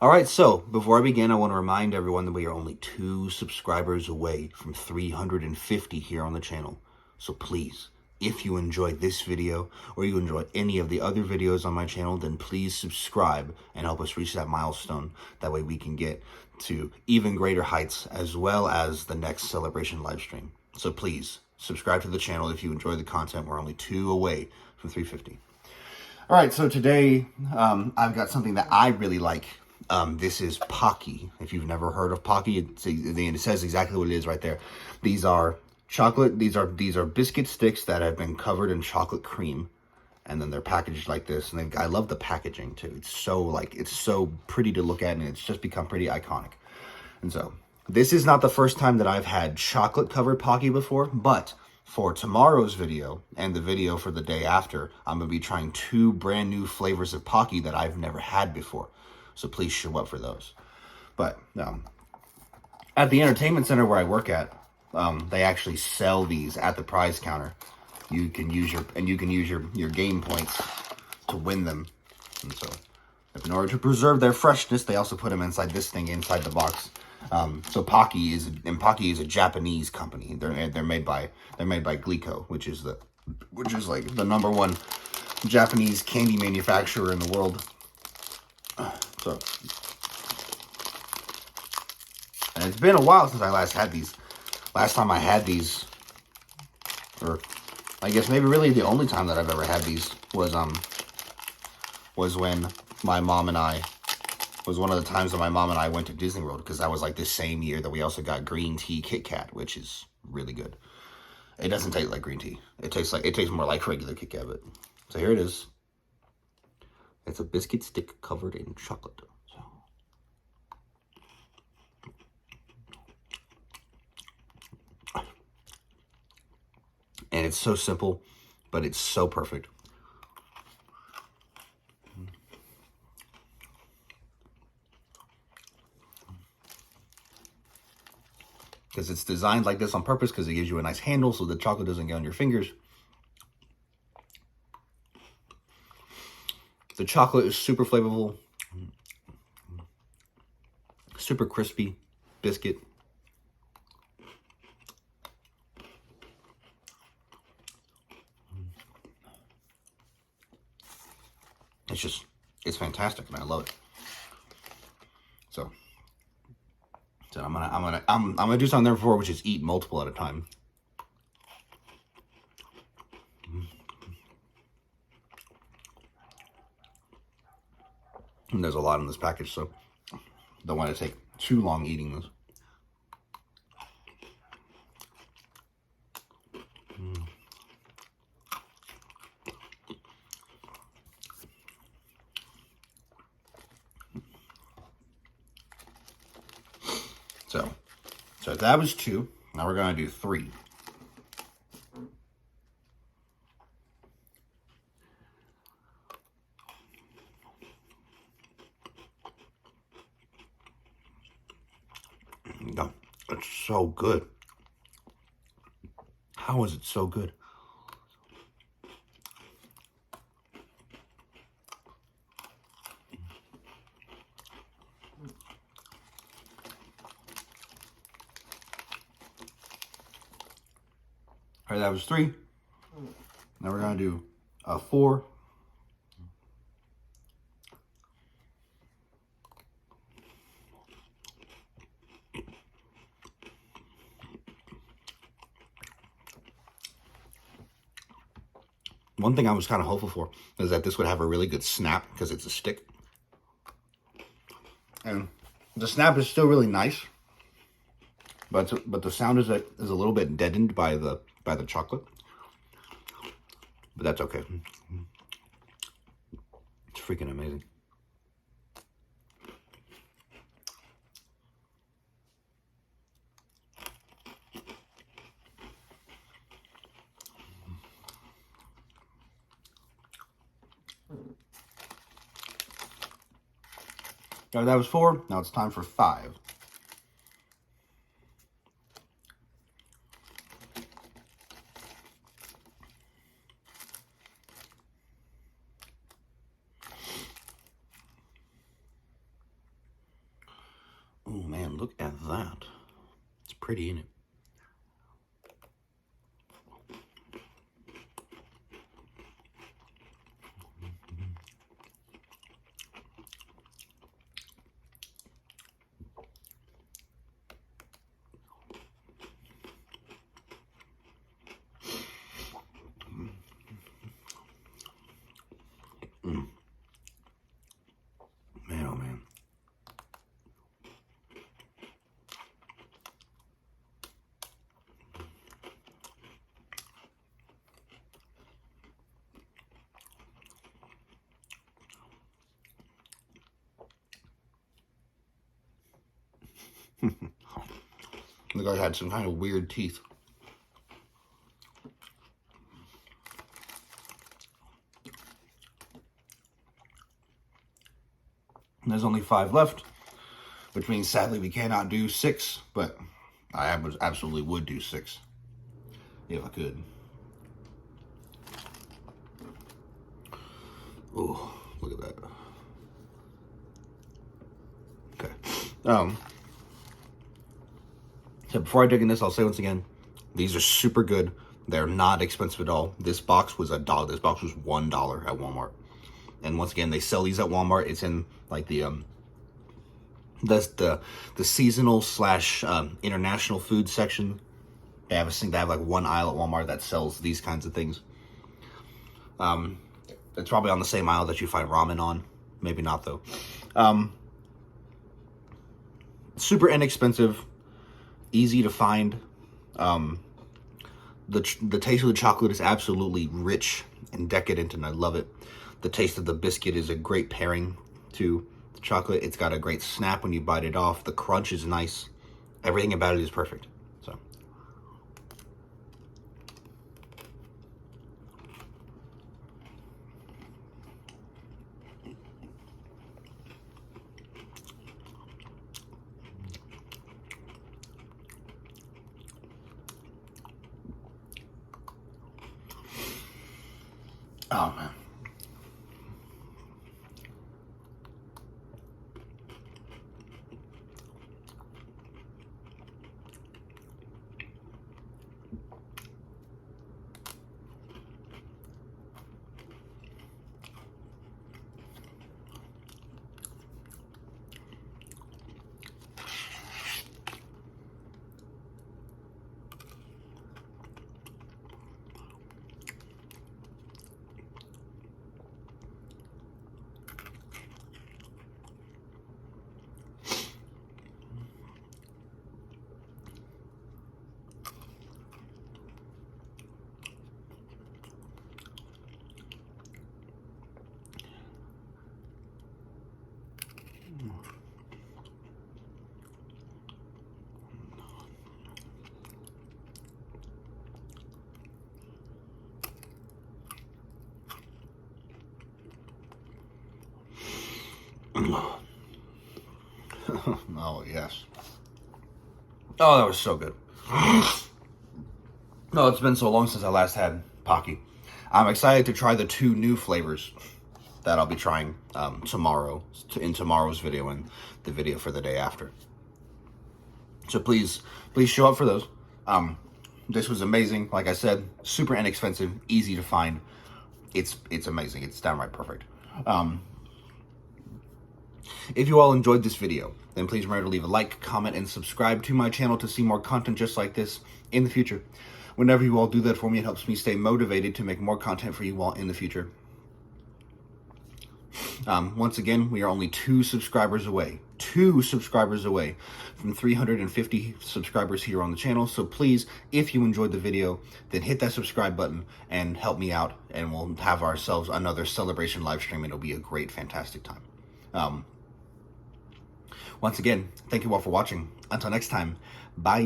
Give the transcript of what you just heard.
All right, so before I begin, I want to remind everyone that we are only 2 subscribers away from 350 here on the channel. So please, if you enjoyed this video or you enjoy any of the other videos on my channel, then please subscribe and help us reach that milestone. That way we can get to even greater heights as well as the next celebration live stream. So please, subscribe to the channel if you enjoy the content. We're only 2 away from 350. All right, so today I've got something that I really like. This is Pocky. If you've never heard of Pocky, it says exactly what it is right there. These are chocolate. These are biscuit sticks that have been covered in chocolate cream, and then they're packaged like this. And I love the packaging too. It's so pretty to look at, and it's just become pretty iconic. And so this is not the first time that I've had chocolate covered Pocky before, but for tomorrow's video and the video for the day after, I'm going to be trying 2 brand new flavors of Pocky that I've never had before. So please show up for those. But at the entertainment center where I work at, they actually sell these at the prize counter. You can use your game points to win them. And so in order to preserve their freshness, they also put them inside this thing, inside the box. So Pocky is a Japanese company. They're made by Glico, which is like the #1 Japanese candy manufacturer in the world. So, and it's been a while since I last had these. Last time I had these, or I guess maybe really the only time that I've ever had these was when my mom and I, was one of the times that my mom and I went to Disney World, because that was like the same year that we also got green tea Kit Kat, which is really good. It doesn't taste like green tea. It tastes more like regular Kit Kat. But so here it is. It's a biscuit stick covered in chocolate. And it's so simple, but it's so perfect. Because it's designed like this on purpose, because it gives you a nice handle so the chocolate doesn't get on your fingers. The chocolate is super flavorful, super crispy biscuit. It's fantastic, and I love it. So I'm gonna do something there before, which is eat multiple at a time. And there's a lot in this package, so don't want to take too long eating this. So that was 2. Now we're gonna do 3. It's so good. How is it so good? All right, that was 3. Now we're gonna do 4. One thing I was kind of hopeful for is that this would have a really good snap, because it's a stick. And the snap is still really nice, but the sound is a little bit deadened by the chocolate. But that's okay. It's freaking amazing. All right, that was 4. Now it's time for 5. Oh man, look at that. It's pretty, isn't it? Man, oh man. The guy had some kind of weird teeth. There's only 5 left, which means sadly we cannot do 6, but I absolutely would do 6 if I could. Oh, look at that. Okay. So before I dig in this, I'll say once again, these are super good. They're not expensive at all. This box was $1. This box was $1 at Walmart. And once again, they sell these at Walmart. It's in like the seasonal slash international food section. They have like one aisle at Walmart that sells these kinds of things. It's probably on the same aisle that you find ramen on. Maybe not though. Super inexpensive, easy to find. The taste of the chocolate is absolutely rich and decadent, and I love it. The taste of the biscuit is a great pairing to the chocolate. It's got a great snap when you bite it off. The crunch is nice. Everything about it is perfect. So. Oh man. Oh, yes. Oh, that was so good. No, it's been so long since I last had Pocky. I'm excited to try the 2 new flavors that I'll be trying tomorrow, in tomorrow's video and the video for the day after. So please show up for those. This was amazing. Like I said, super inexpensive, easy to find. It's amazing. It's downright perfect. If you all enjoyed this video, then please remember to leave a like, comment, and subscribe to my channel to see more content just like this in the future. Whenever you all do that for me, it helps me stay motivated to make more content for you all in the future. Once again, we are only 2 subscribers away. 2 subscribers away from 350 subscribers here on the channel. So please, if you enjoyed the video, then hit that subscribe button and help me out, and we'll have ourselves another celebration live stream, and it'll be a great, fantastic time. Once again, thank you all for watching. Until next time, bye.